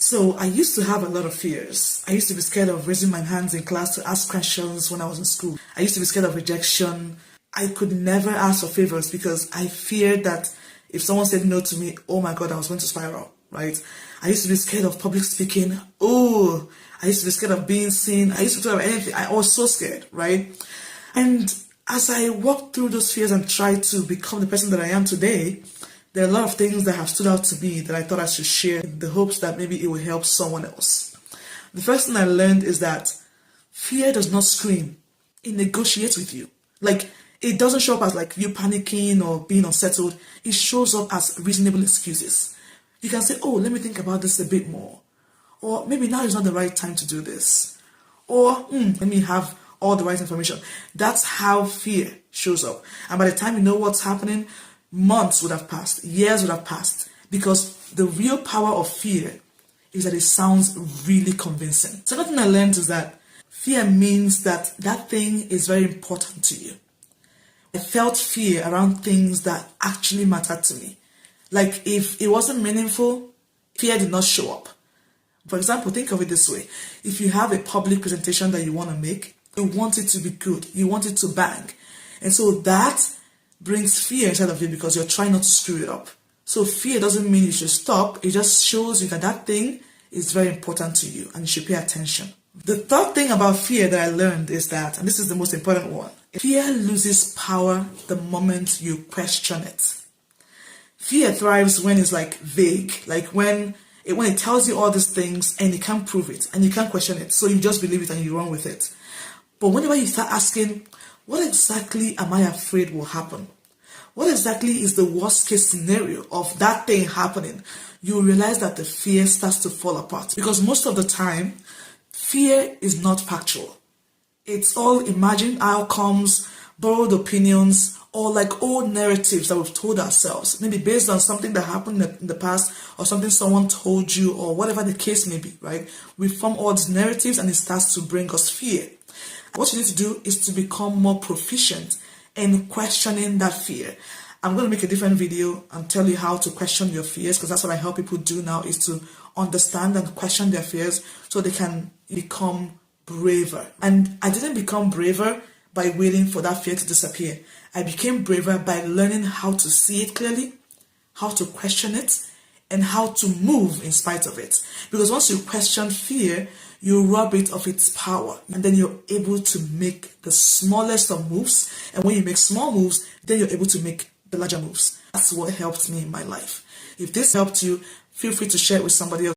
So I used to have a lot of fears. I used to be scared of raising my hands in class to ask questions when I was in school. I used to be scared of rejection. I could never ask for favors because I feared that if someone said no to me, oh my God, I was going to spiral, right? I used to be scared of public speaking. Oh, I used to be scared of being seen. I used to talk about anything. I was so scared, right? And as I walked through those fears and tried to become the person that I am today, there are a lot of things that have stood out to me that I thought I should share in the hopes that maybe it will help someone else. The first thing I learned is that fear does not scream. It negotiates with you. Like, it doesn't show up as like you panicking or being unsettled. It shows up as reasonable excuses. You can say, oh, let me think about this a bit more. Or maybe now is not the right time to do this. Or let me have all the right information. That's how fear shows up. And by the time you know what's happening, months would have passed, years would have passed, because the real power of fear is that it sounds really convincing. So another thing I learned is that fear means that that thing is very important to you. I felt fear around things that actually mattered to me. Like if it wasn't meaningful, fear did not show up. For example, think of it this way. If you have a public presentation that you want to make, you want it to be good, you want it to bang. And so that brings fear inside of you because you're trying not to screw it up. So fear doesn't mean you should stop. It just shows you that that thing is very important to you and you should pay attention. The third thing about fear that I learned is that, and this is the most important one, fear loses power the moment you question it. Fear thrives when it's like vague, like when it tells you all these things and you can't prove it and you can't question it. So you just believe it and you run with it. But whenever you start asking, what exactly am I afraid will happen? What exactly is the worst case scenario of that thing happening? You realize that the fear starts to fall apart. Because most of the time, fear is not factual. It's all imagined outcomes, borrowed opinions, or like old narratives that we've told ourselves. Maybe based on something that happened in the past or something someone told you or whatever the case may be, right? We form all these narratives and it starts to bring us fear. What you need to do is to become more proficient in questioning that fear. I'm going to make a different video and tell you how to question your fears, because that's what I help people do now, is to understand and question their fears so they can become braver. And I didn't become braver by waiting for that fear to disappear. I became braver by learning how to see it clearly, how to question it, and how to move in spite of it. Because once you question fear, you rob it of its power, and then you're able to make the smallest of moves. And when you make small moves, then you're able to make the larger moves. That's what helped me in my life. If this helped you, feel free to share it with somebody else.